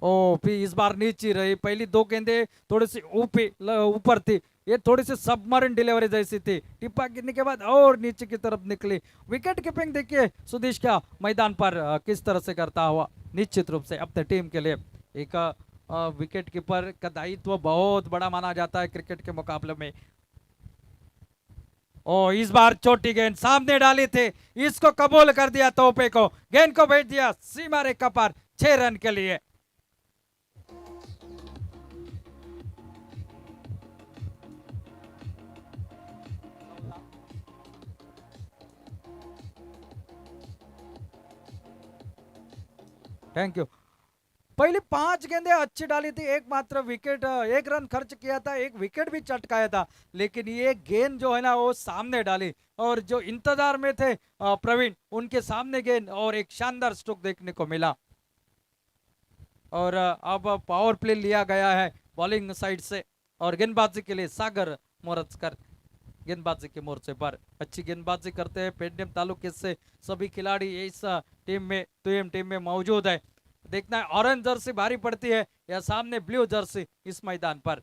ओ फिर इस बार नीचे रही, पहली दो गेंदे थोड़ी सी ऊपर थी, ये थोड़ी सी सबमरीन डिलीवरी जैसी थी, टिप्पा गिरने के बाद और नीचे की तरफ निकली। विकेट कीपिंग देखिए सुदेश क्या मैदान पर किस तरह से करता हुआ, निश्चित रूप से अपने टीम के लिए एक विकेट कीपर का दायित्व बहुत बड़ा माना जाता है क्रिकेट के मुकाबले में। ओ इस बार छोटी गेंद सामने डाली थी, इसको कबूल कर दिया तोपे को, गेंद को भेज दिया सीमा रेखा पर 6 रन के लिए। Thank you. पहली 5 गेंदें अच्छी डाली थी, एक मात्र विकेट, 1 रन खर्च किया था, एक विकेट भी चटकाया था, लेकिन ये गेंद जो है ना वो सामने डाली, और जो इंतजार में थे प्रवीण, उनके सामने गेंद और एक शानदार स्ट्रोक देखने को मिला। और अब पावर प्ले लिया गया है बॉलिंग साइड से, और गेंदबाजी के लिए सागर मोरजकर गेंदबाजी के मोर्चे पर अच्छी गेंदबाजी करते हैं। पेडनेम तालुके से सभी खिलाड़ी इस टीम में टीम में मौजूद है। देखना है ऑरेंज जर्सी भारी पड़ती है या सामने ब्लू जर्सी इस मैदान पर।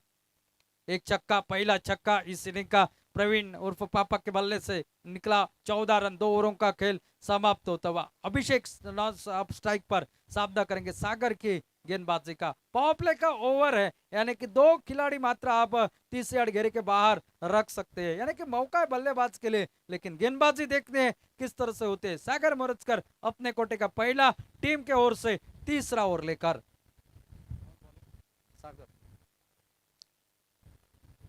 एक छक्का, पहला छक्का इस इनिंग का प्रवीण उर्फ पापा के बल्ले से निकला। 14 रन, 2 ओवरों का खेल समाप्त होता हुआ। अभिषेक स्ट्राइक पर सामना करेंगे सागर की गेंदबाजी का। पावर प्ले का ओवर है, यानी कि 2 खिलाड़ी मात्र आप 30 यार्ड घेरे के बाहर रख सकते हैं, यानी कि मौका है बल्लेबाज के लिए, लेकिन गेंदबाजी देखते हैं किस तरह से होते हैं। सागर मोरजकर अपने कोटे का पहला टीम के ओर से तीसरा ओवर लेकर। सागर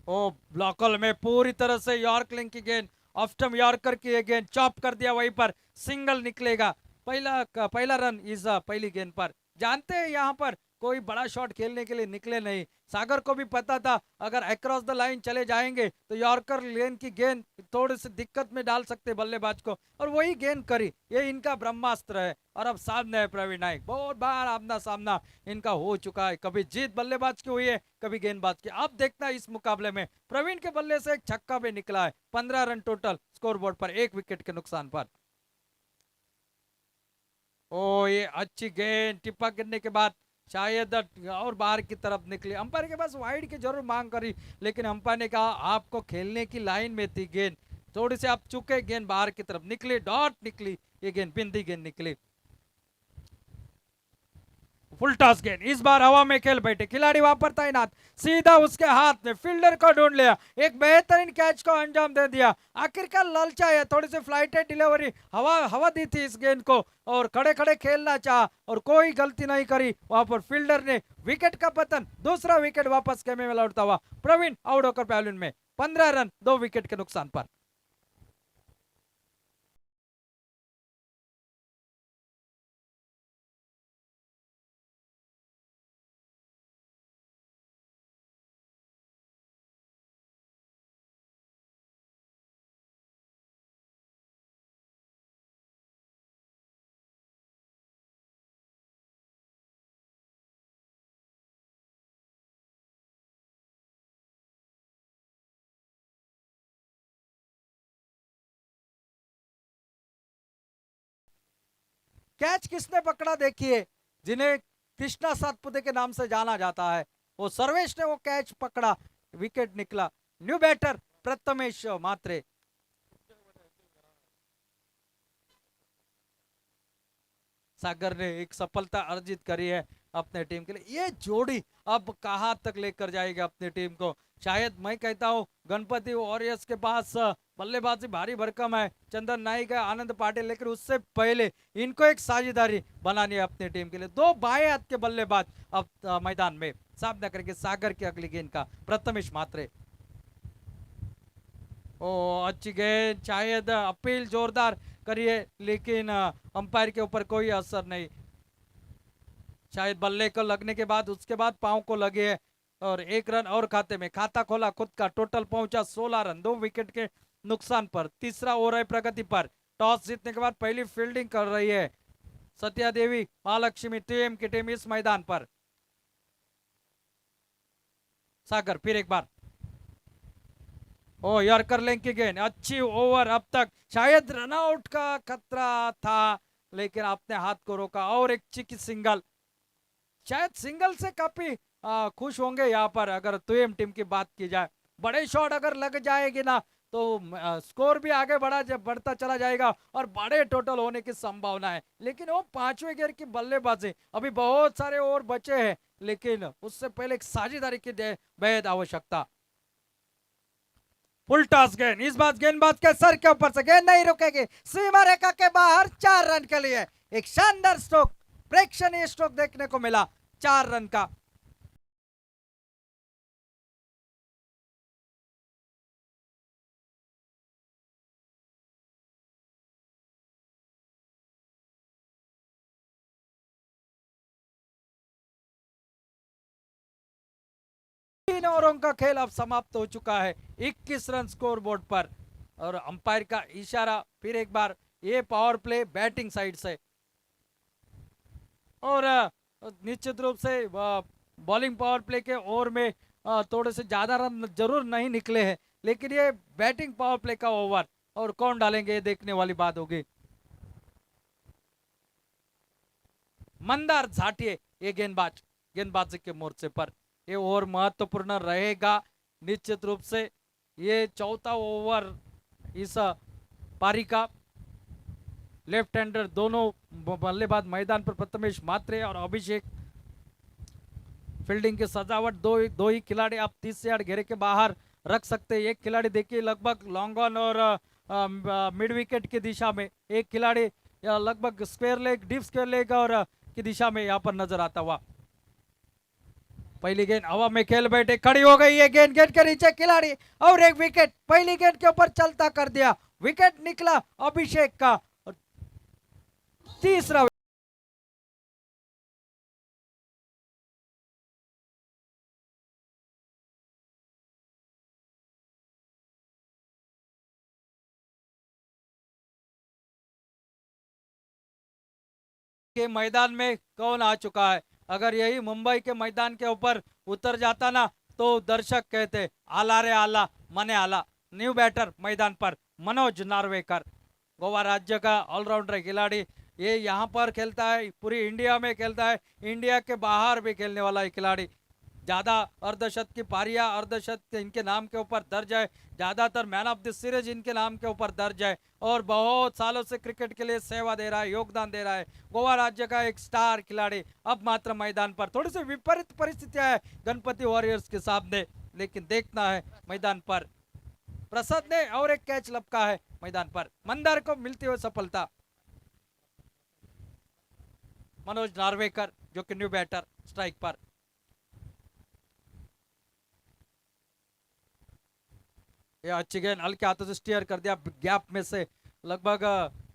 ओ ब्लॉकल में पूरी तरह से यॉर्कलिंग की गेंद, ऑफ्टम यॉर्कर की ये गेंद चॉप कर दिया, वहीं पर सिंगल निकलेगा। पहला रन इस पहली गेंद पर। जानते हैं यहाँ पर कोई बड़ा शॉट खेलने के लिए निकले नहीं, सागर को भी पता था अगर अक्रॉस द लाइन चले जाएंगे तो यॉर्कर लेन की गेंद थोड़ी सी दिक्कत में डाल सकते बल्लेबाज को, और वही गेंद करी, ये इनका ब्रह्मास्त्र है। और अब सामने है प्रवीण नायक, बहुत बार आमना सामना इनका हो चुका है, कभी जीत बल्लेबाज की हुई है, कभी गेंदबाज की। अब देखना इस मुकाबले में प्रवीण के बल्ले से एक छक्का भी निकला है। 15 रन टोटल स्कोरबोर्ड पर, 1 विकेट के नुकसान पर। ओ ये अच्छी गेंद टिप्पा गिरने के बाद शायद और बाहर की तरफ निकली, अंपायर के पास वाइड की जरूर मांग करी, लेकिन अंपायर ने कहा आपको खेलने की लाइन में थी गेंद, थोड़ी से आप चुके, गेंद बाहर की तरफ निकली, डॉट निकली, ये गेंद बिंदी गेंद निकली। फुल टॉस गेंद, इस बार हवा में खेल बैठे खिलाड़ी वहां पर तैनात, सीधा उसके हाथ में फील्डर को ढूंढ लिया, एक बेहतरीन कैच को अंजाम दे दिया। आखिरकार ललचाया, थोड़ी सी फ्लाइटेड डिलीवरी, हवा हवा दी थी इस गेंद को, और खड़े खड़े खेलना चाहा और कोई गलती नहीं करी वहां पर फील्डर ने। विकेट का पतन, दूसरा विकेट वापस खेमे में लौटता हुआ प्रवीण आउट होकर पैवलियन में। 15 रन 2 विकेट के नुकसान पर। कैच किसने पकड़ा देखिए, जिन्हें कृष्णा सातपुते के नाम से जाना जाता है, वो सर्वेश ने वो कैच पकड़ा, विकेट निकला। न्यू बैटर प्रथमेश मात्रे। सागर ने एक सफलता अर्जित करी है अपने टीम के लिए। ये जोड़ी अब कहां तक लेकर जाएगी अपनी टीम को, शायद मैं कहता हूं गणपति वॉरियर्स के पास बल्लेबाजी भारी भरकम है, चंदन नाइक है, आनंद पाटिल, लेकिन उससे पहले इनको एक साझेदारी बनानी है अपनी टीम के लिए। दो बाएं हाथ के बल्लेबाज अब मैदान में सामना करेंगे सागर की अगली गेंद का प्रथमेश मात्रे। ओ अच्छी गेंद, शायद अपील जोरदार करिए, लेकिन अंपायर के ऊपर कोई असर नहीं, शायद बल्ले को लगने के बाद उसके बाद पांव को लगे है, और 1 रन और खाते में, खाता खोला खुद का, टोटल पहुंचा 16 रन 2 विकेट के नुकसान पर। तीसरा ओवर है प्रगति पर, टॉस जीतने के बाद पहली फील्डिंग कर रही है सत्या देवी महालक्ष्मी टीम की टीम इस मैदान पर। सागर फिर एक बार, ओ यॉर्कर लेंथ की गेंद, अच्छी ओवर, अब तक शायद रनआउट का खतरा था, लेकिन आपने हाथ को रोका, और एक चिकी सिंगल, शायद सिंगल से काफी खुश होंगे यहाँ पर अगर तुएम टीम की बात की जाए। बड़े शॉट अगर लग जाएगी ना तो स्कोर भी आगे बढ़ता चला जाएगा और बड़े टोटल होने की संभावना है। लेकिन वो पांचवें गियर की बल्लेबाजी, अभी बहुत सारे ओवर बचे हैं, लेकिन उससे पहले एक साझेदारी की बेहद आवश्यकता। फुल टॉस गेंद, इस बार गेंदबाज के सर के ऊपर से गेंद नहीं रुकेगी, सीमा रेखा के बाहर 4 रन के लिए एक शानदार स्ट्रोक, प्रेक्षणीय स्ट्रोक देखने को मिला 4 रन का। तीन ओवरों का खेल अब समाप्त हो चुका है 21 रन स्कोर बोर्ड पर, और अंपायर का इशारा फिर एक बार, ये पावर प्ले बैटिंग साइड से, और निश्चित रूप से बॉलिंग पावर प्ले के ओवर में थोड़े से ज्यादा रन जरूर नहीं निकले हैं, लेकिन ये बैटिंग पावर प्ले का ओवर और कौन डालेंगे ये देखने वाली बात होगी। मंदार झाटिये ये गेंदबाजी के मोर्चे पर ये ओवर महत्वपूर्ण रहेगा निश्चित रूप से। ये चौथा ओवर इस पारी का। लेफ्ट हैंडर दोनों बल्लेबाज मैदान पर, प्रथमेश मात्रे और अभिषेक। फील्डिंग की सजावट, दो ही खिलाड़ी आप 30 यार्ड घेरे के बाहर रख सकते हैं। एक खिलाड़ी देखिए लगभग लॉन्ग ऑन और मिड विकेट की दिशा में, एक खिलाड़ी लगभग square leg, deep square leg और की दिशा में यहाँ पर नजर आता हुआ। पहली गेंद हवा में खेल बैठे, खड़ी हो गई है गेंद, गेंद के नीचे खिलाड़ी और एक विकेट, पहली गेंद के ऊपर चलता कर दिया, विकेट निकला अभिषेक का। तीसरा के मैदान में कौन आ चुका है। अगर यही मुंबई के मैदान के ऊपर उतर जाता ना तो दर्शक कहते आला रे आला, मने आला। न्यू बैटर मैदान पर मनोज नार्वेकर, गोवा राज्य का ऑलराउंडर खिलाड़ी, ये यहाँ पर खेलता है, पूरी इंडिया में खेलता है, इंडिया के बाहर भी खेलने वाला खिलाड़ी। ज्यादा अर्धशत की पारियां, अर्धशत इनके नाम के ऊपर दर्ज है, ज्यादातर मैन ऑफ द सीरीज इनके नाम के ऊपर दर्ज है, और बहुत सालों से क्रिकेट के लिए सेवा दे रहा है, योगदान दे रहा है। गोवा राज्य का एक स्टार खिलाड़ी अब मात्र मैदान पर। थोड़ी सी विपरीत परिस्थितियां है गणपति वॉरियर्स के सामने, लेकिन देखना है मैदान पर। प्रसाद ने और एक कैच लपका है मैदान पर, मंदार को मिलती हुई सफलता। मनोज नार्वेकर जो कि न्यू बैटर स्ट्राइक पर। ये अच्छी गेंद हल्के हाथों से स्टीयर कर दिया गैप में से, लगभग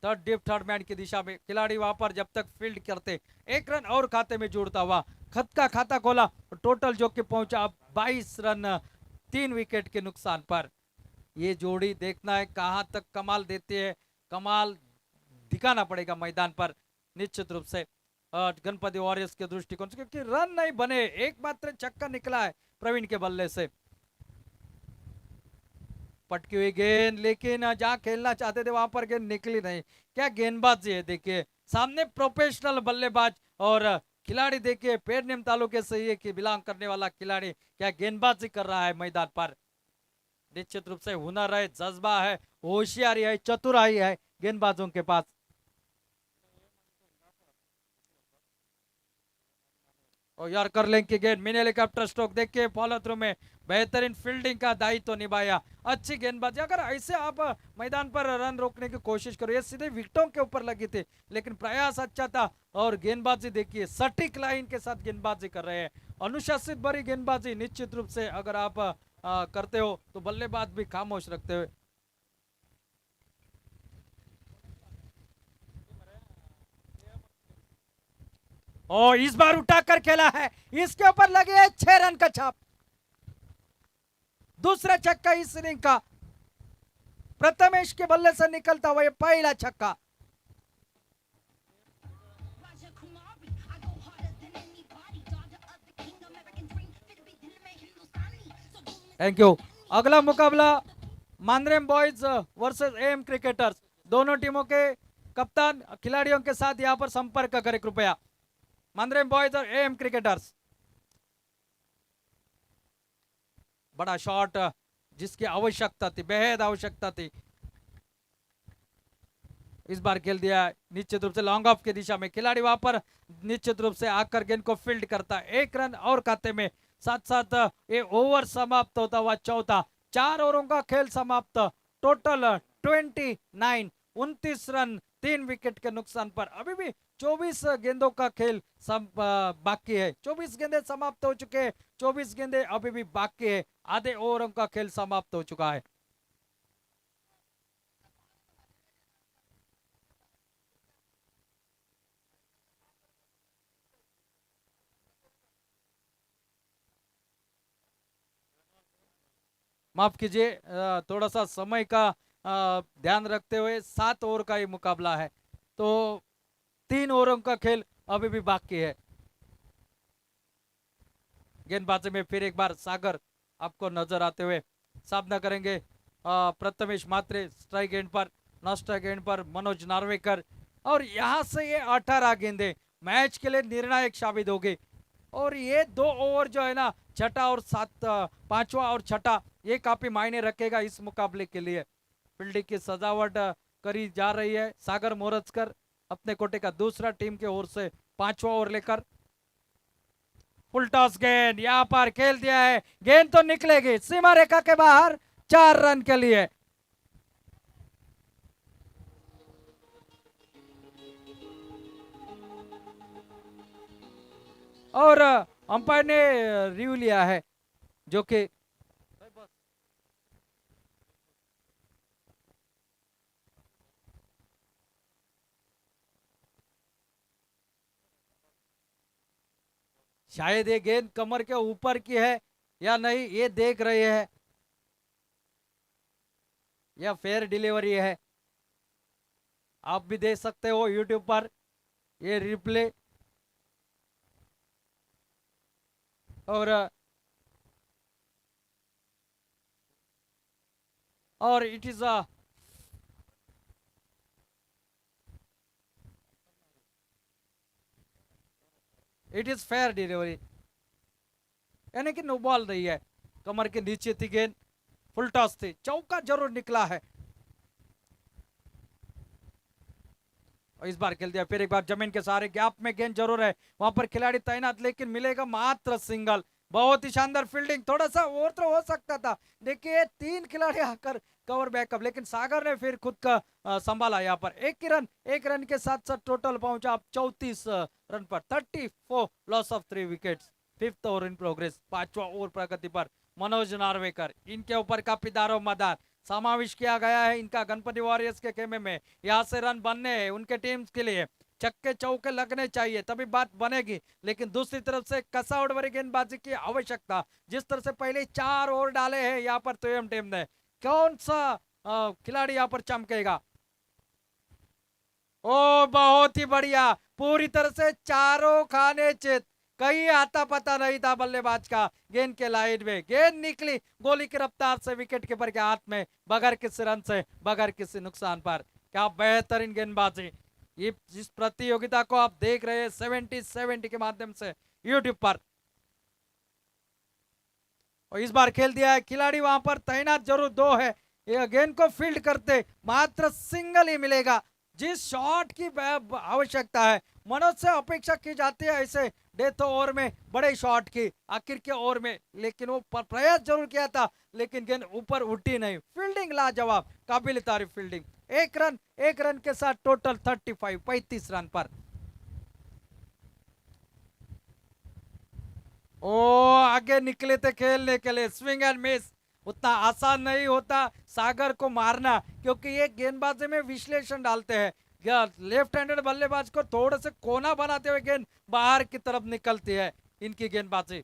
थर्ड मैन की दिशा में। खिलाड़ी वहां पर जब तक फील्ड करते, एक रन और खाते में जोड़ता हुआ खत का खाता खोला, टोटल जो कि पहुंचा 22 रन 3 विकेट के नुकसान पर। ये जोड़ी देखना है कहां तक कमाल देती है, कमाल दिखाना पड़ेगा मैदान पर निश्चित रूप से गणपति वॉरियर्स के दृष्टिकोण से, क्योंकि रन नहीं बने, एकमात्र छक्का निकला है प्रवीण के बल्ले से। पटकी हुई गेंद, लेकिन जहां खेलना चाहते थे वहां पर गेंद निकली नहीं। क्या गेंदबाजी है देखिए, सामने प्रोफेशनल बल्लेबाज और खिलाड़ी देखिए पेडनेम तालुके से ये कि बिलोंग करने वाला खिलाड़ी क्या गेंदबाजी कर रहा है मैदान पर। निश्चित रूप से हुनर है, जज्बा है, होशियारी है, चतुराई है गेंदबाजों के पास। और यार कर लेंगे की गेंद, मिनी हेलीकॉप्टर स्ट्रोक देखिए, फॉलो थ्रू में बेहतरीन फील्डिंग का दायित्व तो निभाया, अच्छी गेंदबाजी। अगर ऐसे आप मैदान पर रन रोकने की कोशिश करो, ये सीधे विकेटों के ऊपर लगी थी, लेकिन प्रयास अच्छा था। और गेंदबाजी देखिए सटीक लाइन के साथ गेंदबाजी कर रहे हैं, अनुशासित भरी गेंदबाजी। निश्चित रूप से अगर आप करते हो तो बल्लेबाज भी खामोश रखते हुए। और इस बार उठाकर खेला है, इसके ऊपर लगे है 6 रन का छाप। दूसरा छक्का इस इनिंग का, प्रथमेश के बल्ले से निकलता हुआ ये पहला छक्का। Thank you. अगला मुकाबला Mandrem boys versus M cricketers, दोनों टीमों के कप्तान खिलाड़ियों के साथ यहां पर संपर्क करें कृपया। मंदरेम बॉयज और एएम क्रिकेटर्स। बड़ा शॉट जिसकी आवश्यकता थी, बेहद आवश्यकता थी। इस बार खेल दिया निश्चित रूप से लॉन्ग ऑफ की दिशा में, खिलाड़ी वहां पर निश्चित रूप से आकर गेंद को फील्ड करता है। 1 रन और खाते में, साथ साथ ये ओवर समाप्त होता हुआ चौथा। 4 ओवरों का खेल समाप्त, टोटल 29, 29 रन 3 विकेट के नुकसान पर। अभी भी 24 गेंदों का खेल बाकी है। 24 गेंदे समाप्त हो चुके हैं, 24 गेंदे अभी भी बाकी है। आधे ओवरों का खेल समाप्त हो चुका है। माफ कीजिए, थोड़ा सा समय का ध्यान रखते हुए 7 ओवर का ये मुकाबला है, तो 3 ओवरों का खेल अभी भी बाकी है। गेंदबाजी में फिर एक बार सागर आपको नजर आते हुए सामना करेंगे। प्रथमेश मात्रे स्ट्राइक एंड पर, नॉन स्ट्राइक एंड पर मनोज नार्वेकर। और यहां से ये 18 गेंदें मैच के लिए निर्णायक साबित होगी। और ये 2 ओवर जो है ना, छठा और पांचवा और छठा, ये काफी मायने रखेगा इस मुकाबले के लिए। फील्डिंग की सजावट करी जा रही है। सागर मोरजकर अपने कोटे का दूसरा टीम के ओर से 5वां ओवर लेकर। फुल टॉस गेंद यहां पर खेल दिया है, गेंद तो निकलेगी सीमा रेखा के बाहर, 4 रन के लिए। और अंपायर ने रिव्यू लिया है, जो कि शायद ये गेंद कमर के ऊपर की है या नहीं, ये देख रहे हैं। यह फेयर डिलीवरी है, आप भी देख सकते हो यूट्यूब पर ये रिप्ले। और इट इज फेयर डिलीवरी, यानी कि नो बॉल रही है, कमर के नीचे थी गेंद, फुल टॉस थी, चौका जरूर निकला है। और इस बार खेल दिया फिर एक बार जमीन के सहारे, गैप में गेंद जरूर है, वहां पर खिलाड़ी तैनात, लेकिन मिलेगा मात्र सिंगल। बहुत ही शानदार फील्डिंग, थोड़ा सा ओवर थ्रो हो सकता था। देखिए 3 खिलाड़ी आकर कवर बैकअप, लेकिन सागर ने फिर खुद का संभाला। यहाँ पर 1 रन के साथ साथ टोटल पहुंचा 34 रन पर, 34 loss of 3 wickets. 5th over in progress, 5वां ओवर प्रगति पर। मनोज नार्वेकर, इनके ऊपर काफी दारोमदार समावेश किया गया है इनका गणपति वॉरियर्स के खेमे में। यहाँ से रन बनने हैं उनके टीम्स के लिए, चक्के चौके लगने चाहिए तभी बात बनेगी। लेकिन दूसरी तरफ से कसावट भरी गेंदबाजी की आवश्यकता, जिस तरह से पहले 4 ओवर डाले हैं यहाँ पर तोयम टीम ने, कौन सा खिलाड़ी यहाँ पर चमकेगा। ओ बहुत ही बढ़िया, पूरी तरह से चारों खाने चित, कहीं आता पता नहीं था बल्लेबाज का। गेंद के लाइन में गेंद निकली गोली की रफ्तार से विकेट कीपर के हाथ में, बगैर किसी रन से, बगैर किसी नुकसान पर। क्या बेहतरीन गेंदबाजी। ये जिस प्रतियोगिता को आप देख रहे हैं 70-70 के माध्यम से यूट्यूब पर, और इस बार खेल दिया है, खिलाड़ी वहां पर तैनात जरूर 2 है। ये गेंद को फील्ड करते मात्र सिंगल ही मिलेगा। जिस शॉट की आवश्यकता है, मनोज से अपेक्षा की जाती है ऐसे डेथ ओवर में बड़े शॉट की आखिर के ओवर में, लेकिन वो प्रयास जरूर किया था, लेकिन गेंद ऊपर उठी नहीं। फील्डिंग लाजवाब, काबिल तारीफ फील्डिंग। 1 रन के साथ टोटल 35 रन पर। ओ आगे निकले थे खेलने के लिए, स्विंग एंड मिस, उतना आसान नहीं होता सागर को मारना, क्योंकि ये गेंदबाजी में विश्लेषण डालते हैं। लेफ्ट हैंडेड बल्लेबाज को थोड़े से कोना बनाते हुए गेंद बाहर की तरफ निकलती है इनकी गेंदबाजी।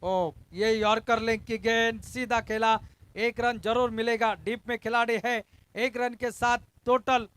ओ ये यॉर्कर लिंक की गेंद सीधा खेला, 1 रन जरूर मिलेगा। डीप में खिलाड़ी है, 1 रन के साथ टोटल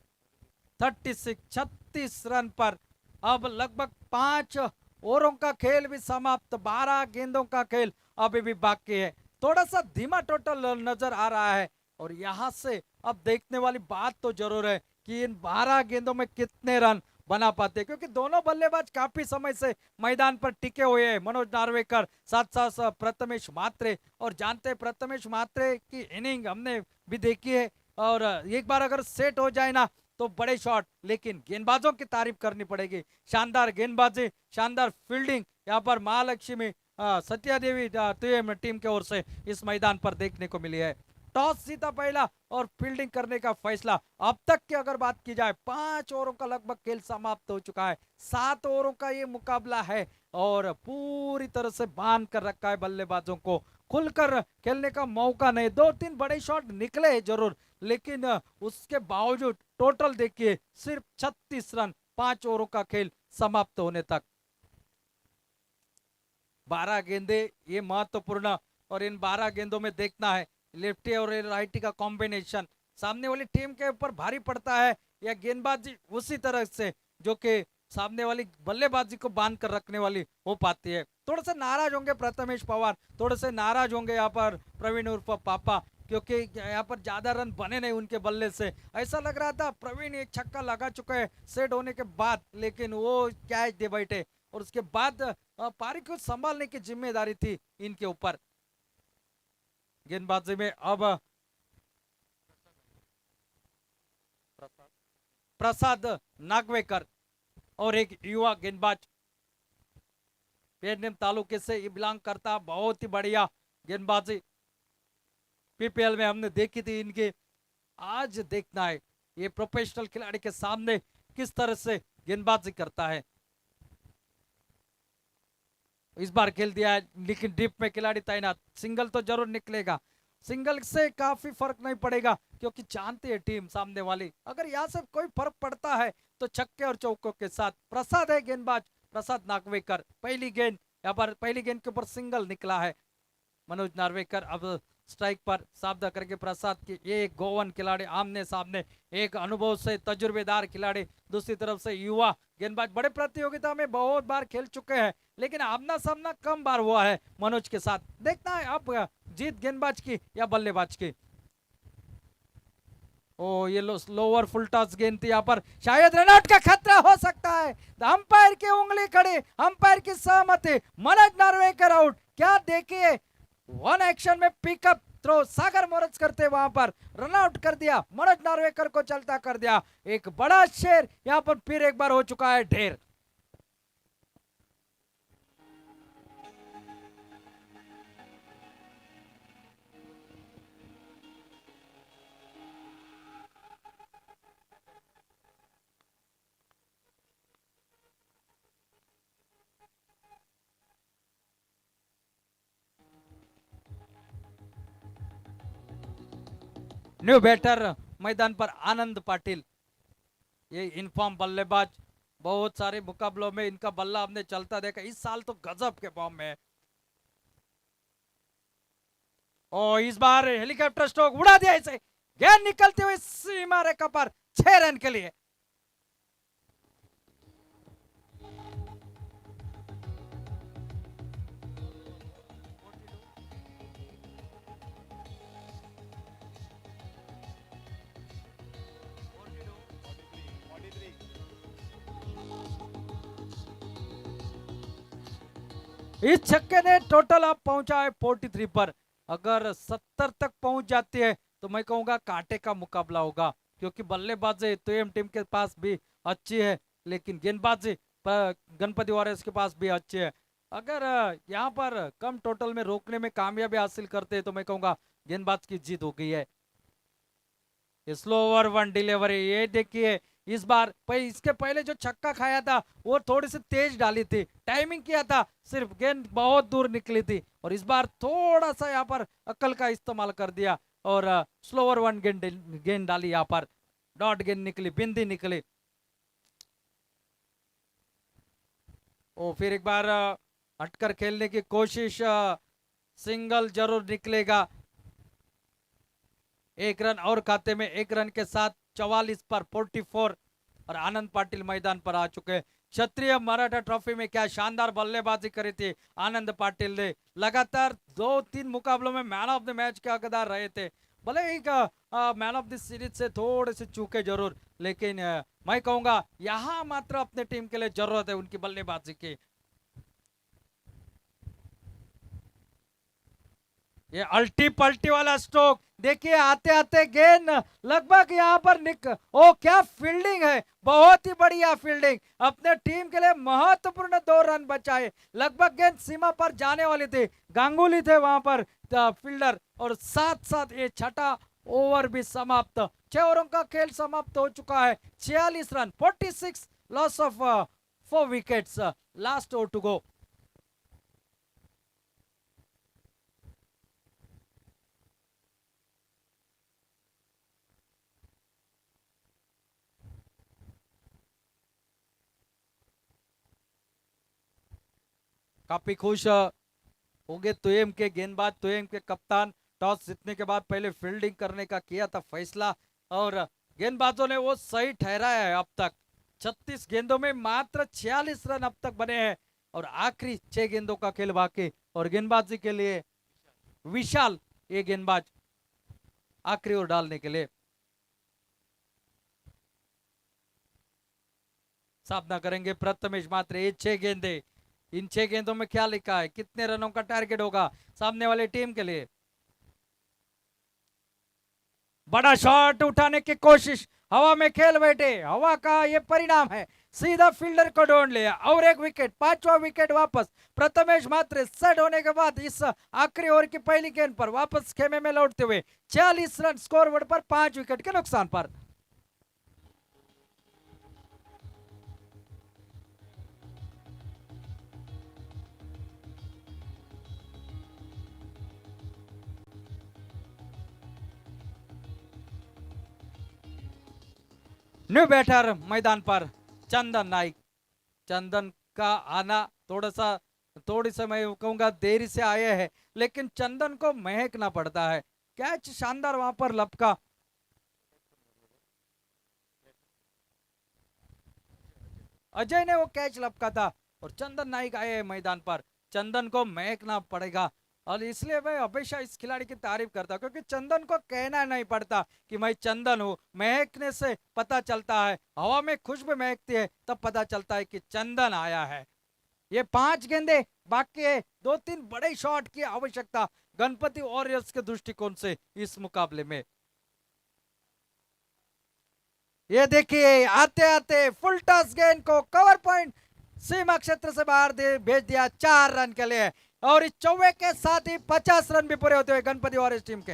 36 रन पर। अब लगभग 5 ओवरों का खेल भी समाप्त, 12 गेंदों का खेल अभी भी बाकी है। थोड़ा सा धीमा टोटल नजर आ रहा है, और यहां से अब देखने वाली बात तो जरूर है कि इन 12 गेंदों में कितने रन बना पाते, क्योंकि दोनों बल्लेबाज काफी समय से मैदान पर टिके हुए हैं। मनोज नार्वेकर साथ साथ प्रथमेश म्हात्रे, और जानते हैं प्रथमेश म्हात्रे की इनिंग हमने भी देखी है, और एक बार अगर सेट हो जाए ना तो बड़े शॉट, लेकिन गेंदबाजों की तारीफ करनी पड़ेगी। शानदार गेंदबाजी, शानदार फील्डिंग यहाँ पर महालक्ष्मी सत्या देवी टीम की ओर से इस मैदान पर देखने को मिली है। टॉस जीता पहला और फील्डिंग करने का फैसला। अब तक की अगर बात की जाए 5 ओवरों का लगभग खेल समाप्त हो चुका है। 7 ओवरों का ये मुकाबला है और पूरी तरह से बांध कर रखा है बल्लेबाजों को, खुलकर खेलने का मौका नहीं। 2-3 बड़े शॉट निकले जरूर, लेकिन उसके बावजूद टोटल देखिए सिर्फ 36 रन 5 ओवरों का खेल समाप्त होने तक। 12 गेंदे ये महत्वपूर्ण, और इन 12 गेंदों में देखना है लेफ्टी और राइटी का कॉम्बिनेशन सामने वाली टीम के ऊपर भारी पड़ता है या गेंदबाजी उसी तरह से जो कि सामने वाली बल्लेबाजी को बांध कर रखने वाली हो पाती है। थोड़े से नाराज होंगे प्रथमेश पवार, थोड़े से नाराज होंगे यहाँ पर प्रवीण उर्फ पापा, क्योंकि यहाँ पर ज्यादा रन बने नहीं उनके बल्ले से। ऐसा लग रहा था प्रवीण एक छक्का लगा चुका है सेट होने के बाद, लेकिन वो कैच दे बैठे, और उसके बाद पारी को संभालने की जिम्मेदारी थी इनके ऊपर। गेंदबाजी में अब प्रसाद नागवेकर और एक युवा गेंदबाज पेडनेम तालुके से ये बिलोंग करता, बहुत ही बढ़िया गेंदबाजी पीपीएल में हमने देखी थी इनकी। आज देखना है ये प्रोफेशनल खिलाड़ी के सामने किस तरह से गेंदबाजी करता है। इस बार खेल दिया है लेकिन डिप में खिलाड़ी तैनात, सिंगल तो जरूर निकलेगा। सिंगल से काफी फर्क नहीं पड़ेगा क्योंकि जानती है टीम सामने वाली, अगर यहाँ से कोई फर्क पड़ता है तो छक्के और चौकों के साथ। प्रसाद है गेंदबाज, प्रसाद नागवेकर। पहली गेंद यहाँ पर, पहली गेंद के ऊपर सिंगल निकला है। मनोज नार्वेकर अब स्ट्राइक पर, सावधा करके प्रसाद की एक गोवन खिलाड़ी आमने सामने, एक अनुभव से तजुर्बेदार खिलाड़ी, दूसरी तरफ से युवा गेंदबाज। बड़े प्रतियोगिता में बहुत बार खेल चुके हैं लेकिन आमना सामना कम बार हुआ है मनोज के साथ। देखना है अब जीत गेंदबाज की या बल्लेबाज की। ओ ये लोअर फुल टॉस गेंद थी, यहाँ पर शायद रनआउट का खतरा हो सकता है। अंपायर की उंगली खड़ी, अंपायर की सहमति, मनोज नार्वेकर आउट। क्या देखिए वन एक्शन में पिकअप थ्रो सागर मोरज करते वहां पर रन आउट कर दिया, मनोज नार्वेकर को चलता कर दिया। एक बड़ा शेर यहां पर फिर एक बार हो चुका है ढेर। न्यू बैटर मैदान पर आनंद पाटिल, ये इनफॉर्म बल्लेबाज। बहुत सारे मुकाबलों में इनका बल्ला हमने चलता देखा, इस साल तो गजब के फॉर्म में है। और इस बार हेलीकॉप्टर स्ट्रोक उड़ा दिया इसे, गेंद निकलते हुए सीमा रेखा पर 6 रन के लिए। इस छक्के ने टोटल अब पहुंचा है 43 पर। अगर 70 तक पहुंच जाती है तो मैं कहूंगा कांटे का मुकाबला होगा, क्योंकि बल्लेबाजी तो टीम के पास भी अच्छी है लेकिन गेंदबाजी गणपति वॉरियर्स के पास भी अच्छी है। अगर यहाँ पर कम टोटल में रोकने में कामयाबी हासिल करते हैं तो मैं कहूंगा गेंदबाज की जीत हो गई है। स्लोवर वन डिलीवरी, ये देखिए इस बार इसके पहले जो छक्का खाया था वो थोड़ी सी तेज डाली थी, टाइमिंग किया था, सिर्फ गेंद बहुत दूर निकली थी। और इस बार थोड़ा सा यहाँ पर अक्ल का इस्तेमाल कर दिया और स्लोवर वन गेंद डाली, यहाँ पर डॉट गेंद निकली, बिंदी निकली। ओ फिर एक बार हटकर खेलने की कोशिश, सिंगल जरूर निकलेगा। 1 रन और खाते में, 1 रन के साथ 44 पर 44, और आनंद पाटिल मैदान पर आ चुके हैं। क्षत्रिय मराठा ट्रॉफी में क्या शानदार बल्लेबाजी करी थी आनंद पाटिल ने। लगातार 2-3 मुकाबलों में मैन ऑफ द मैच के हकदार रहे थे। भले ही मैन ऑफ द सीरीज से थोड़े से चूके जरूर, लेकिन मैं कहूंगा यहाँ मात्र अपने टीम के लिए जरूरत है उनकी बल्लेबाजी की। ये अल्टी पल्टी वाला स्ट्रोक देखिए, आते आते गेंद लगभग यहाँ पर ओ क्या फील्डिंग है, बहुत ही बढ़िया फील्डिंग, अपने टीम के लिए महत्वपूर्ण 2 रन बचाए। लगभग गेंद सीमा पर जाने वाली थी, गांगुली थे वहां पर फील्डर, और साथ साथ ये छठा ओवर भी समाप्त। 6 ओवरों का खेल समाप्त हो चुका है। 46 run, 46 loss of 4 wickets, last over to go. काफी खुश होंगे तुयम के गेंदबाज, तुयम के कप्तान। टॉस जीतने के बाद पहले फील्डिंग करने का किया था फैसला, और गेंदबाजों ने वो सही ठहराया है। अब तक 36 गेंदों में मात्र 46 रन अब तक बने हैं, और आखिरी 6 गेंदों का खेल बाकी। और गेंदबाजी के लिए विशाल ये गेंदबाज आखिरी ओवर डालने के लिए सामना करेंगे प्रथमेश मात्र। ये 6 गेंदे, इन 6 गेंदों में क्या लिखा है, कितने रनों का टारगेट होगा सामने वाली टीम के लिए। बड़ा शॉट उठाने की कोशिश, हवा में खेल बैठे, हवा का ये परिणाम है, सीधा फील्डर को ढूंढ लिया और 1 विकेट, 5वां विकेट वापस। प्रथमेश मात्र सेट होने के बाद इस आखिरी ओवर की पहली गेंद पर वापस खेमे में लौटते हुए 46 रन स्कोरबोर्ड पर 5 विकेट के नुकसान पर। न्यू बैटर मैदान पर चंदन नाइक। चंदन का आना थोड़ी सा मैं कहूंगा देरी से आए हैं, लेकिन चंदन को महकना पड़ता है। कैच शानदार वहां पर लपका, अजय ने वो कैच लपका था, और चंदन नाइक आए हैं मैदान पर। चंदन को महकना पड़ेगा, और इसलिए मैं हमेशा इस खिलाड़ी की तारीफ करता हूं, क्योंकि चंदन को कहना नहीं पड़ता कि मैं चंदन हूं, महकने से पता चलता है, हवा में खुशबू महकती है तब पता चलता है कि चंदन आया है। ये 5 गेंदे बाकी है, 2-3 बड़े शॉट की आवश्यकता गणपति वॉरियर्स के दृष्टिकोण से इस मुकाबले में। ये देखिए, आते आते फुल टॉस गेंद को कवर पॉइंट सीमा क्षेत्र से बाहर भेज दिया 4 रन के लिए, और इस चौवे के साथ ही 50 रन भी पूरे होते हुए गणपति वॉरियर्स टीम के।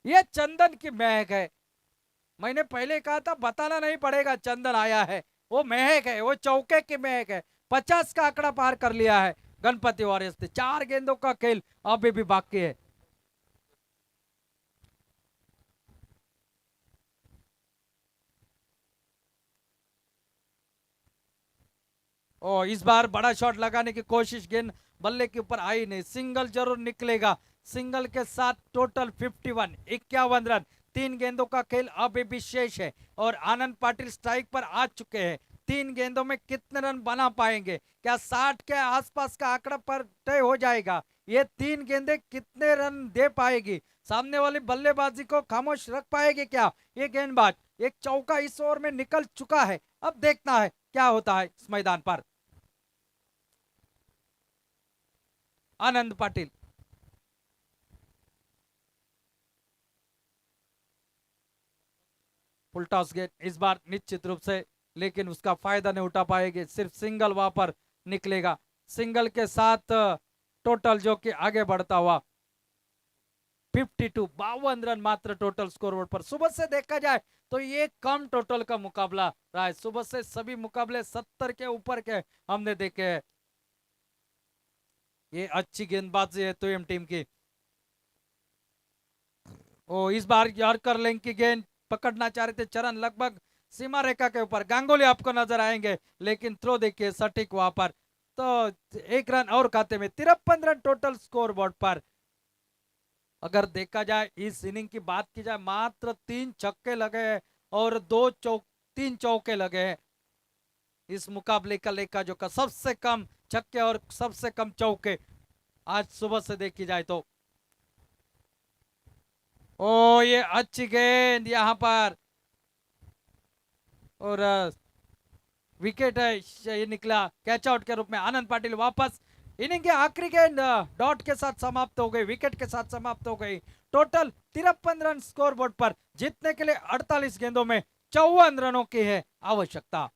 ये चंदन की महक है, मैंने पहले कहा था बताना नहीं पड़ेगा चंदन आया है, वो महक है, वो चौके की महक है। 50 का आंकड़ा पार कर लिया है गणपति वॉरियर्स ने। 4 गेंदों का खेल अभी भी बाकी है। ओ इस बार बड़ा शॉट लगाने की कोशिश, गेंद बल्ले के ऊपर आई नहीं, सिंगल जरूर निकलेगा। सिंगल के साथ टोटल 51 रन। 3 गेंदों का खेल अभी भी शेष है, और आनंद पाटिल स्ट्राइक पर आ चुके हैं। 3 गेंदों में कितने रन बना पाएंगे, क्या 60 के आसपास का आंकड़ा पर तय हो जाएगा। ये 3 गेंदें कितने रन दे पाएगी, सामने वाली बल्लेबाजी को खामोश रख पाएगी क्या ये गेंदबाज। एक चौका इस ओवर में निकल चुका है, अब देखना है क्या होता है इस मैदान पर। आनंद पाटिल, फुल टॉस गेंद इस बार निश्चित रूप से, लेकिन उसका फायदा नहीं उठा पाएंगे। सिर्फ सिंगल वहां पर निकलेगा, सिंगल के साथ टोटल जो कि आगे बढ़ता हुआ 52 रन मात्र टोटल स्कोरबोर्ड पर। सुबह से देखा जाए तो ये कम टोटल का मुकाबला रहा है। सुबह से सभी मुकाबले 70 के ऊपर के हमने देखे हैं। ये अच्छी गेंदबाजी है तो टीम की। ओ इस बार यॉर्कर लेंथ की गेंद पकड़ना चाह रहे थे चरण, लगभग सीमा रेखा के ऊपर। गांगुली आपको नजर आएंगे, लेकिन थ्रो देखिए सटीक वहां पर। तो 1 रन और खाते में 53 रन टोटल स्कोर बोर्ड पर। अगर देखा जाए इस इनिंग की बात की जाए, मात्र 3 छक्के लगे हैं और 3 चौके लगे हैं। इस मुकाबले का लेखा जोखा सबसे कम छक्के और सबसे कम चौके आज सुबह से देखी जाए तो। ओ ये अच्छी गेंद यहां पर, और विकेट है ये निकला कैच आउट के रूप में। आनंद पाटिल वापस इनिंग के आखिरी गेंद डॉट के साथ समाप्त हो गई, विकेट के साथ समाप्त हो गई। टोटल 53 रन स्कोर बोर्ड पर, जीतने के लिए 48 गेंदों में 54 रनों की है आवश्यकता।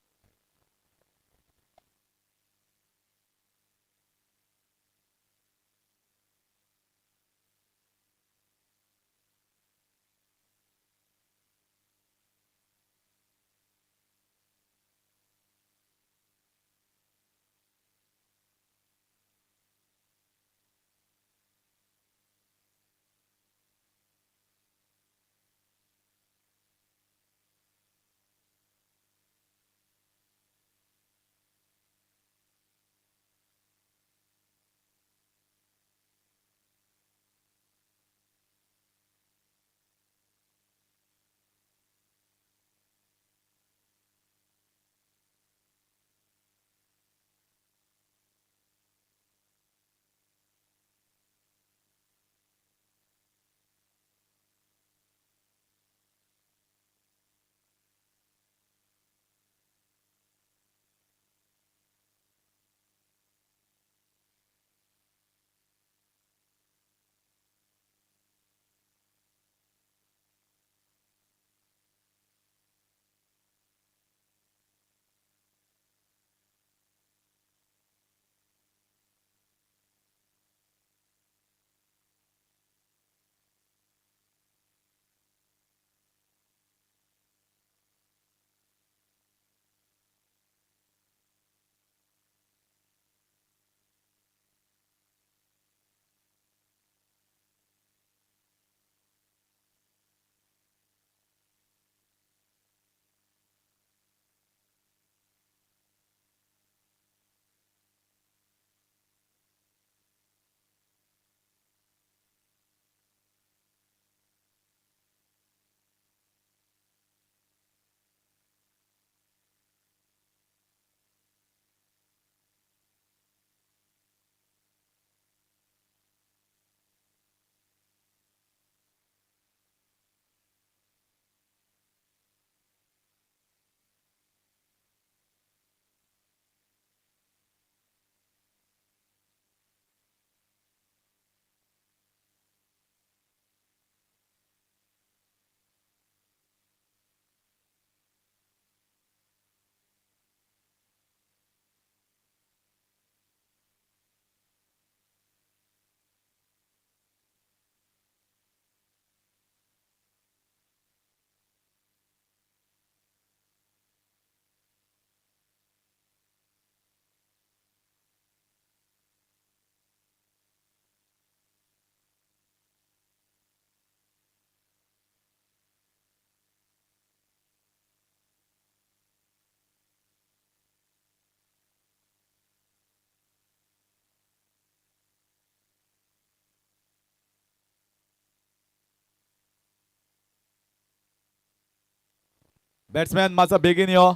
बॅट्समॅन मातसो बेगीन यो,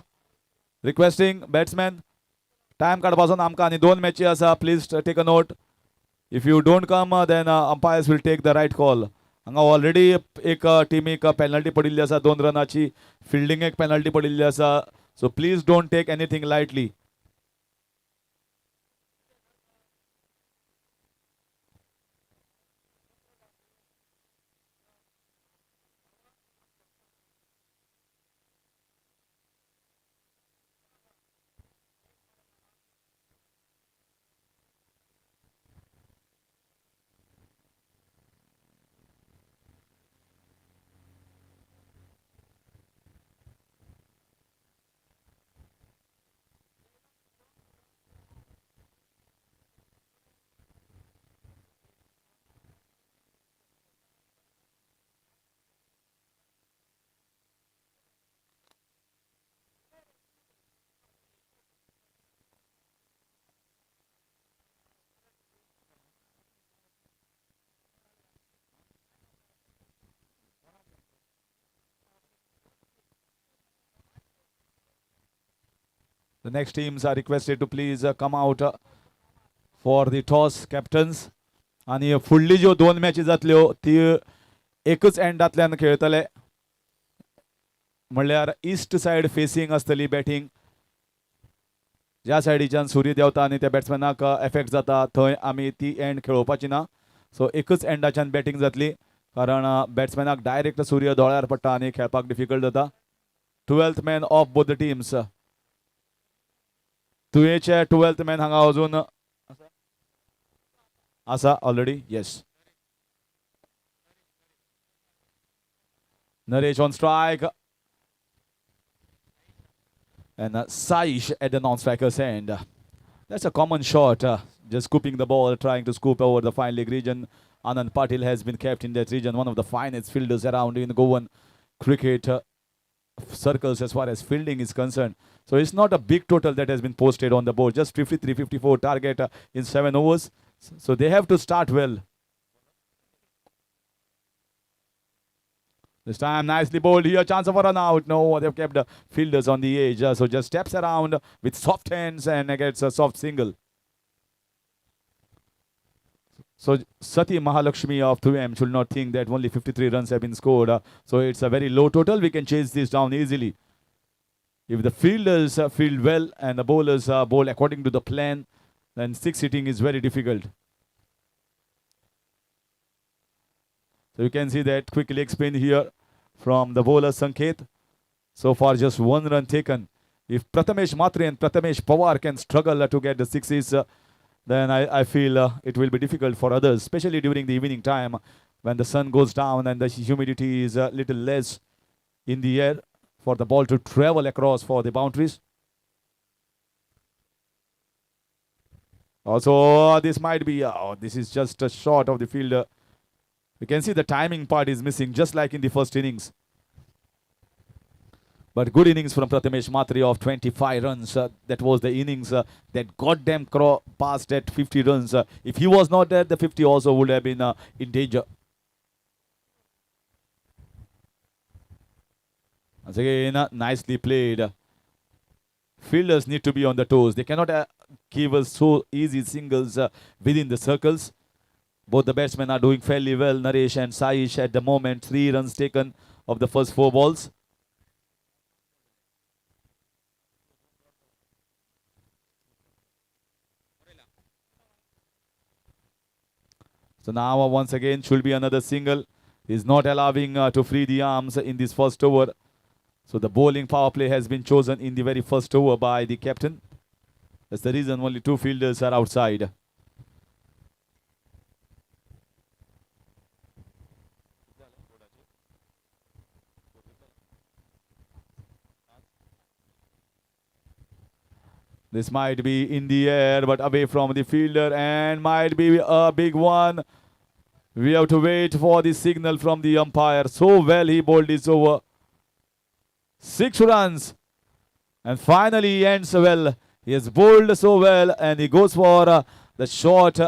रिक्वेस्टिंग बॅट्समॅन टायम काडपाचो ना आमकां, आनी 2 मॅची आसा, please take a note. If you don't come then umpires will take the right call. हांगा ऑलरेडी एक टिमीक पेनल्टी पडिल्ली आसा 2 रनाची, फिल्डिंगेक पेनल्टी पडिल्ली आसा, so please don't take anything lightly. The next teams are requested to please come out for the toss, captains. आणि फुडली ज्यो 2 मॅची जातल्यो ती एकच एंडांतल्यान खेळतले, म्हणल्यार ईस्ट सायड फेसिंग आसतली बॅटिंग. ज्या सायडीच्यान सूर्य देवता आनी त्या बॅट्समॅनाक एफेक्ट जाता थंय आमी ती एंड खेळोवपाची ना. सो एकच एंडाच्यान बॅटिंग जातली, कारण बॅट्समॅनाक डायरेक्ट सूर्य दोळ्यार पडटा आनी खेळपाक डिफिकल्ट जाता. 12th man of both the teams. तुवेचे 12th मॅन हांगा अजून आसा already. Yes, Naresh on strike. And Saish at the non-striker's end. That's a common shot. Just scooping the ball, trying to scoop over the fine leg region. Anand Patil has been kept in that region. One of the finest fielders around in Goan cricket circles as far as fielding is concerned. So it's not a big total that has been posted on the board. Just 53-54 target in 7 overs. So they have to start well. This time nicely bowled here. Chance of a run out. No, they've kept the fielders on the edge. So just steps around with soft hands and gets a soft single. So Sati Mahalakshmi of 2M should not think that only 53 runs have been scored. So it's a very low total. We can chase this down easily. If the fielders field well and the bowlers bowl according to the plan, then 6 hitting is very difficult. So you can see that quick leg spin here from the bowler Sanket. So far just 1 run taken. If Prathamesh Matre and Prathamesh Pawar can struggle to get the 6s, then I feel it will be difficult for others, especially during the evening time when the sun goes down and the humidity is a little less in the air for the ball to travel across for the boundaries. Also, this might be, this is just a shot of the fielder. You can see the timing part is missing, just like in the first innings. But good innings from Prathamesh Matre of 25 runs. That was the innings that got them past at 50 runs. If he was not there, the 50 also would have been in danger. Once again, nicely played. Fielders need to be on the toes. They cannot give us so easy singles within the circles. Both the batsmen are doing fairly well. Naresh and Saish at the moment. 3 runs taken of the first 4 balls. So now once again should be another single. He's not allowing to free the arms in this first over. So the bowling power play has been chosen in the very first over by the captain. That's the reason only 2 fielders are outside. This might be in the air but away from the fielder and might be a big one. We have to wait for the signal from the umpire. So well he bowled this over. 6 runs. And finally he ends well. He has bowled so well and he goes for the short.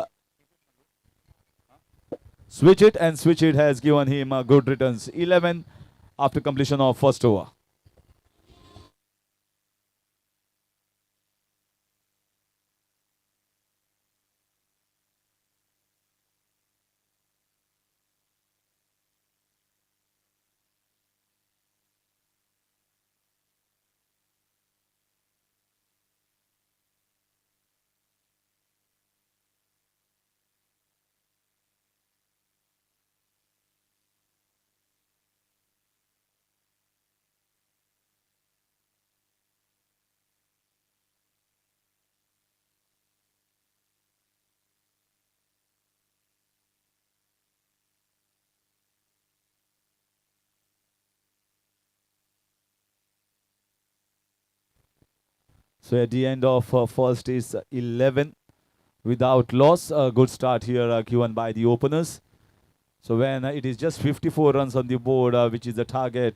Switch it, and switch it has given him good returns. 11 after completion of first over. So at the end of first is 11 without loss. A good start here given by the openers. So when it is just 54 runs on the board, which is the target,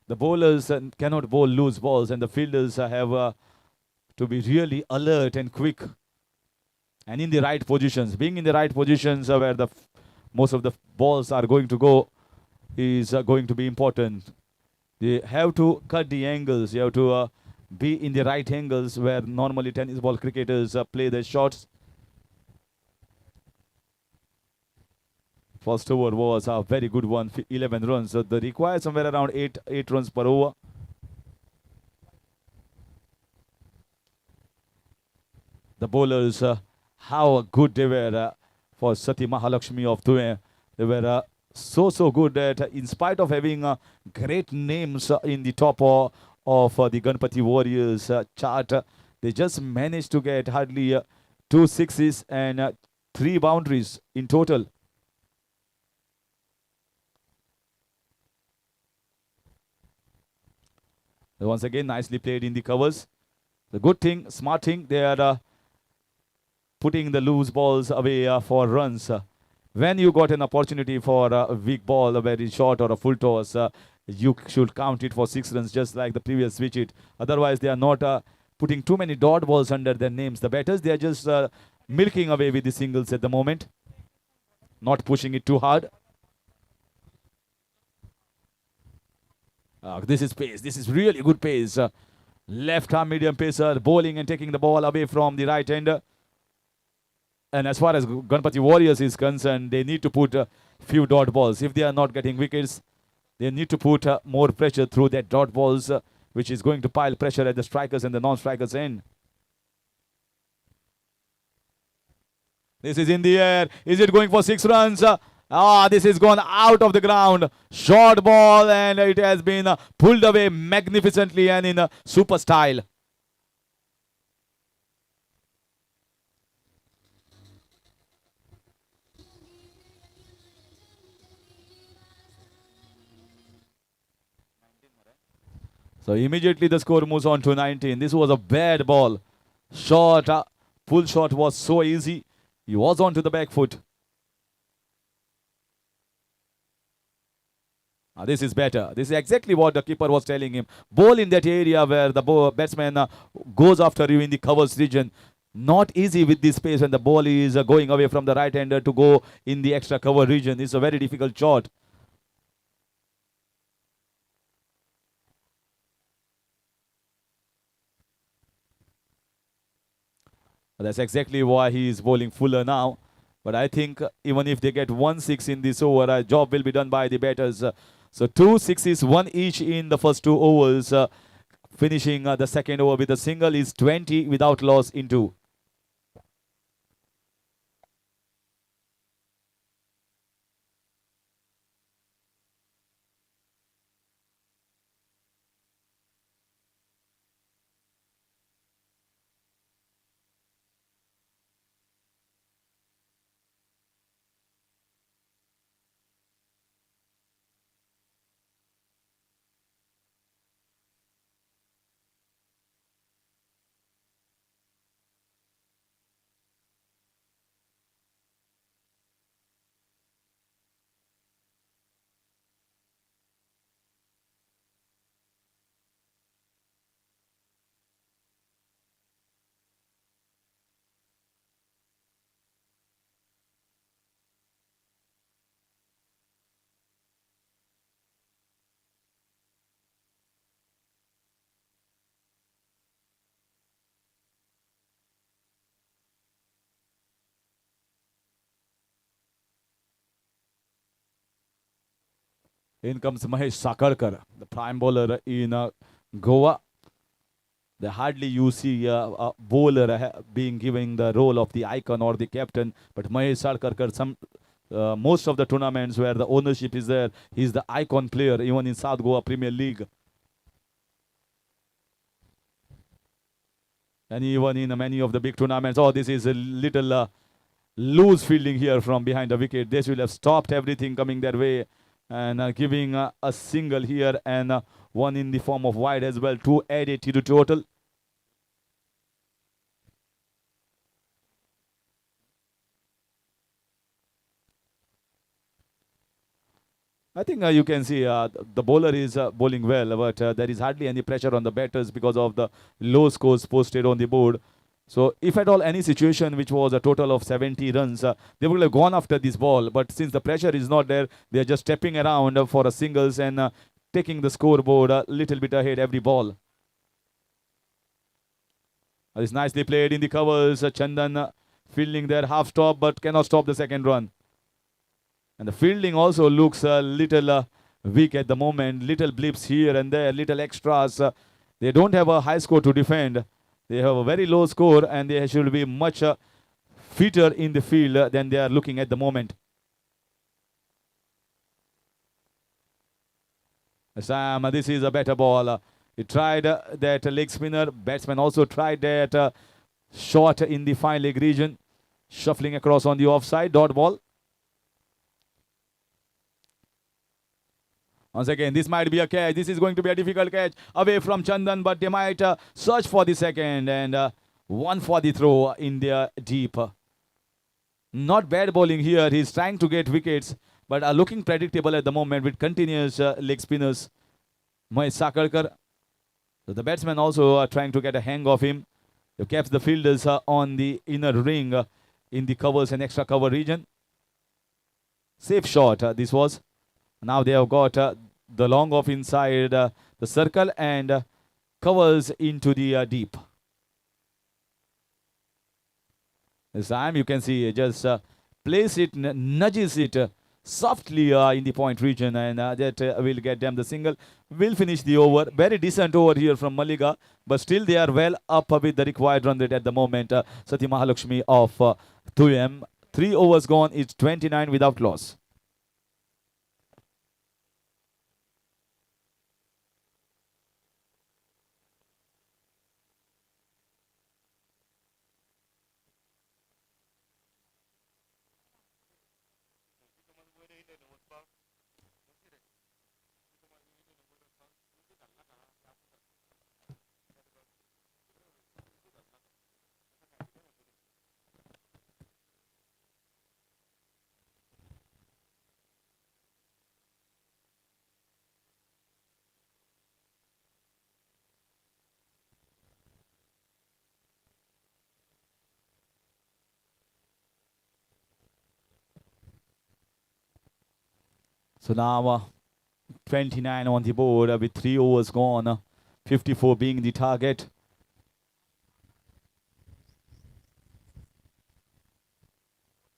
the bowlers cannot bowl loose balls, and the fielders have to be really alert and quick and in the right positions. Being in the right positions where the most of the balls are going to go is going to be important. They have to cut the angles. You have to be in the right angles where normally tennis ball cricketers play their shots. First over was a very good one, 11 runs. So they require somewhere around 8 runs per over. The bowlers, how good they were for Sati Mahalakshmi of Dhue. They were so good that in spite of having great names in the top of the Ganpati Warriors chart, they just managed to get hardly 2 sixes and 3 boundaries in total. Once again, nicely played in the covers. The good thing, smart thing, they are putting the loose balls away for runs. When you got an opportunity for a weak ball, a very short or a full toss, you should count it for 6 runs just like the previous wicket. Otherwise, they are not putting too many dot balls under their names. The batters, they are just milking away with the singles at the moment, not pushing it too hard. This is pace. This is really good pace. Left arm medium pacer, bowling and taking the ball away from the right hander. And as far as Ganpati Warriors is concerned, they need to put a few dot balls. If they are not getting wickets, they need to put more pressure through that dot balls, which is going to pile pressure at the strikers and the non-strikers end. This is in the air. Is it going for 6 runs? This is gone out of the ground. Short ball, and it has been pulled away magnificently and in super style. So immediately the score moves on to 19. This was a bad ball. Short, pull shot was so easy. He was onto the back foot. This is better. This is exactly what the keeper was telling him. Bowl in that area where the batsman goes after you in the covers region. Not easy with this pace when the ball is going away from the right hander to go in the extra cover region. It's a very difficult shot. That's exactly why he is bowling fuller now. But I think even if they get 1 6 in this over, a job will be done by the batters. So 2 6s, 1 each in the first 2 overs. Finishing the second over with a single is 20 without loss in 2. In comes Mahesh Sakarkar, the prime bowler in Goa. They hardly you see a bowler being given the role of the icon or the captain. But Mahesh Sakarkar, most of the tournaments where the ownership is there, he's the icon player, even in South Goa Premier League. And even in many of the big tournaments, this is a little loose fielding here from behind the wicket. This will have stopped everything coming their way. And giving a single here and one in the form of wide as well to add 80 to total. I think you can see the bowler is bowling well, but there is hardly any pressure on the batters because of the low scores posted on the board. So if at all any situation which was a total of 70 runs, they would have gone after this ball. But since the pressure is not there, they are just stepping around for a singles and taking the scoreboard a little bit ahead every ball. It's nicely played in the covers. Chandan fielding there, half stop, but cannot stop the second run. And the fielding also looks a little weak at the moment. Little blips here and there, little extras. They don't have a high score to defend. They have a very low score, and they should be much fitter in the field than they are looking at the moment. Sam, this is a better ball. He tried that leg spinner. Batsman also tried that shot in the fine leg region. Shuffling across on the offside. Dot ball. Once again, this might be a catch. This is going to be a difficult catch away from Chandan, but they might search for the second, and one for the throw in the deep. Not bad bowling here. He's trying to get wickets, but are looking predictable at the moment with continuous leg spinners. Mahesh Sakalkar. So the batsman also trying to get a hang of him. They kept the fielders on the inner ring in the covers and extra cover region. Safe shot this was. Now they have got the long off inside the circle and covers into the deep. This time you can see just place it, nudges it softly in the point region, and that will get them the single. Will finish the over. Very decent over here from Maliga, but still they are well up with the required run rate at the moment. Sathya Mahalakshmi of 2M. 3 overs gone. It's 29 without loss. So now 29 on the board with 3 overs gone. 54 being the target.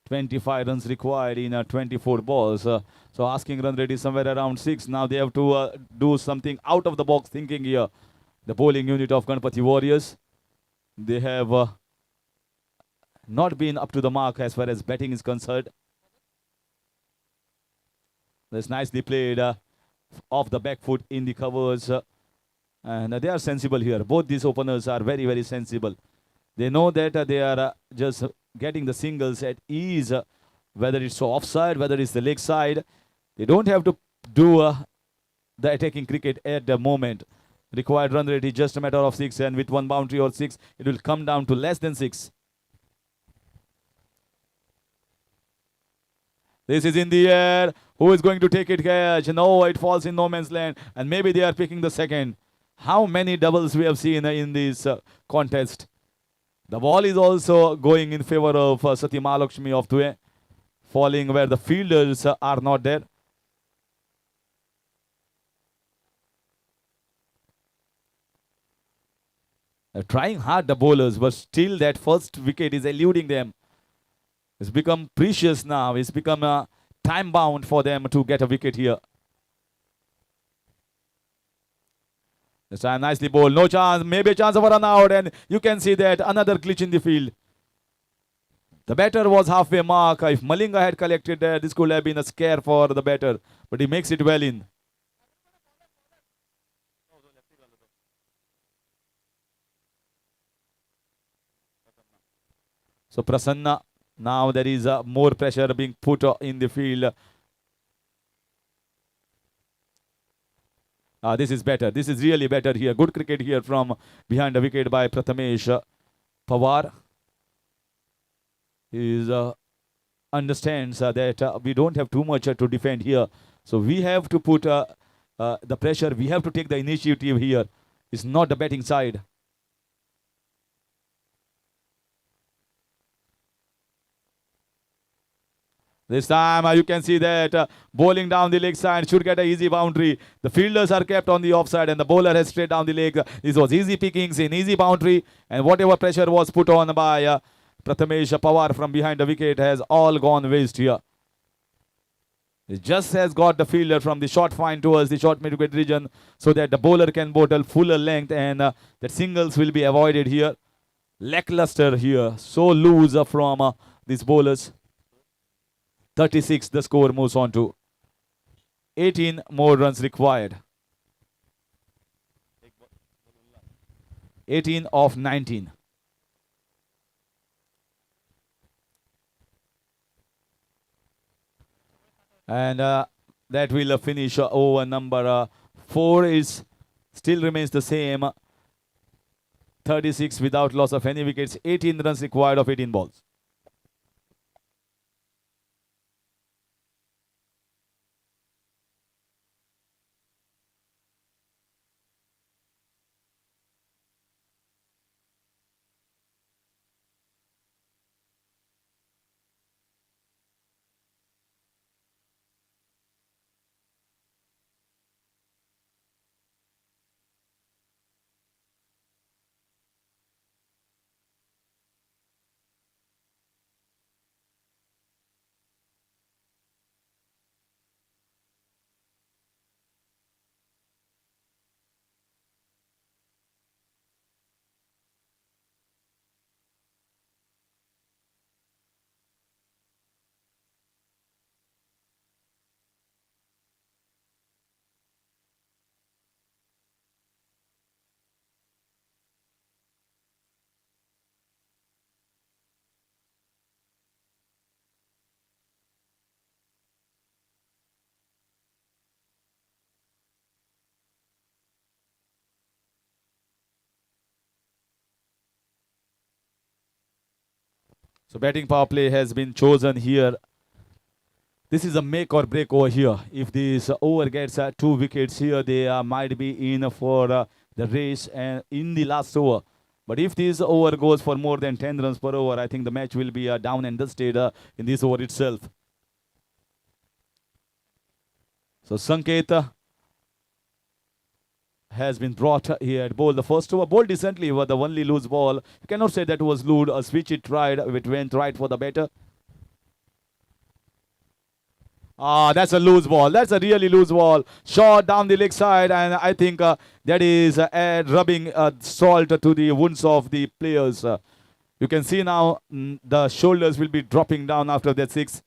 "25 runs required in 24 balls. So asking run rate is somewhere around 6. Now they have to do something out of the box thinking here. The bowling unit of Ganpati Warriors. They have not been up to the mark as far as batting is concerned. That's nicely played off the back foot in the covers. And they are sensible here. Both these openers are very, very sensible. They know that they are just getting the singles at ease, whether it's offside, whether it's the leg side. They don't have to do the attacking cricket at the moment. Required run rate is just a matter of 6, and with 1 boundary or 6, it will come down to less than 6. This is in the air. Who is going to take it catch? No, it falls in no man's land. And maybe they are picking the second. How many doubles we have seen in this contest. The ball is also going in favor of Sathya Mahalakshmi of Due. Falling where the fielders are not there. They're trying hard, the bowlers, but still that first wicket is eluding them. It's become precious now. It's become time bound for them to get a wicket here. This time nicely bowled. No chance. Maybe a chance of a run out. And you can see that another glitch in the field. The batter was halfway mark. If Malinga had collected there, this could have been a scare for the batter. But he makes it well in. So Prasanna. Now there is more pressure being put in the field. This is better. This is really better here. Good cricket here from behind the wicket by Prathamesh Pawar. He understands that we don't have too much to defend here. So we have to put the pressure. We have to take the initiative here. It's not the batting side. This time you can see that bowling down the leg side should get an easy boundary. The fielders are kept on the offside and the bowler has straight down the leg. This was easy pickings in easy boundary, and whatever pressure was put on by Prathamesh Pawar from behind the wicket has all gone waste here. It just has got the fielder from the short fine towards the short mid-wicket region so that the bowler can bowl fuller length, and that singles will be avoided here. Lackluster here, so loose from these bowlers. 36 the score moves on to. 18 more runs required. 18 of 19. And that will finish over number 4 is still remains the same. 36 without loss of any wickets. 18 runs required of 18 balls. So batting power play has been chosen here. This is a make or break over here. If this over gets 2 wickets here, they might be in for the race and in the last over. But if this over goes for more than 10 runs per over, I think the match will be down and dusted in this over itself. So Sanket has been brought here at bowl. The first over bowled decently, but the only loose ball. You cannot say that was lewd. A switch it tried, it went right for the batter. That's a loose ball. That's a really loose ball. Shot down the leg side, and I think that is rubbing salt to the wounds of the players. You can see now the shoulders will be dropping down after that 6.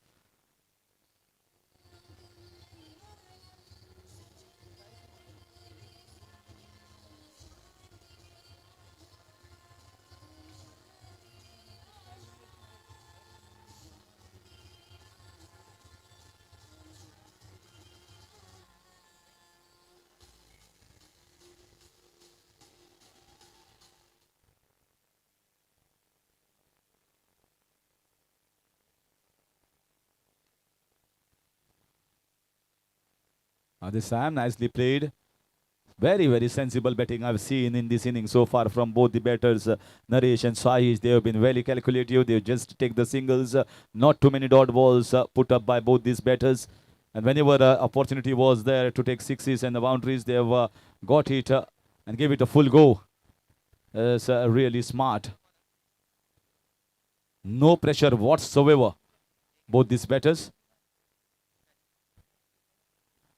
This time nicely played. Very, very sensible batting I've seen in this inning so far from both the batters, Naresh and Sahish. They have been very calculative. They just take the singles, not too many dot balls put up by both these batters. And whenever opportunity was there to take sixes and the boundaries, they have got it and gave it a full go. It's really smart. No pressure whatsoever, both these batters.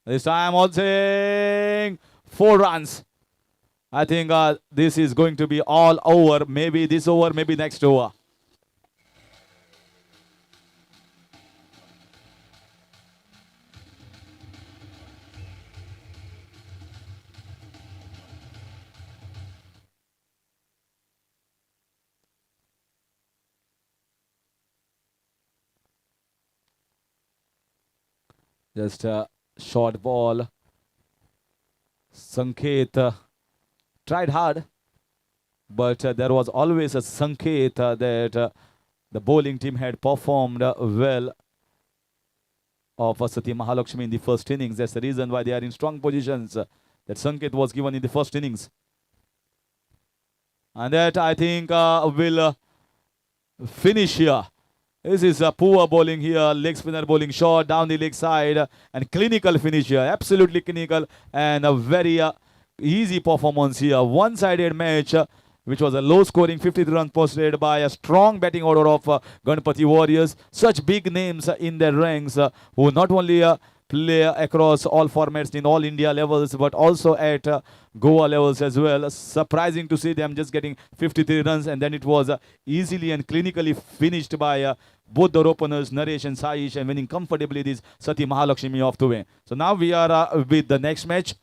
This time all saying 4 runs. I think this is going to be all over. Maybe this over, maybe next over. Just a short ball. Sanket tried hard, but there was always a Sanket that the bowling team had performed well of Sati Mahalakshmi in the first innings. That's the reason why they are in strong positions. That Sanket was given in the first innings. And that I think will finish here. This is a poor bowling here, leg spinner bowling short down the leg side, and clinical finish here, absolutely clinical, and a very easy performance here. One-sided match, which was a low-scoring 53 runs posted by a strong batting order of Ganpati Warriors. Such big names in their ranks, who not only play across all formats in all India levels, but also at Goa levels as well. Surprising to see them just getting 53 runs, and then it was easily and clinically finished by both the openers, Naresh and Saish, and winning comfortably this Sati Mahalakshmi off the way. So now we are with the next match.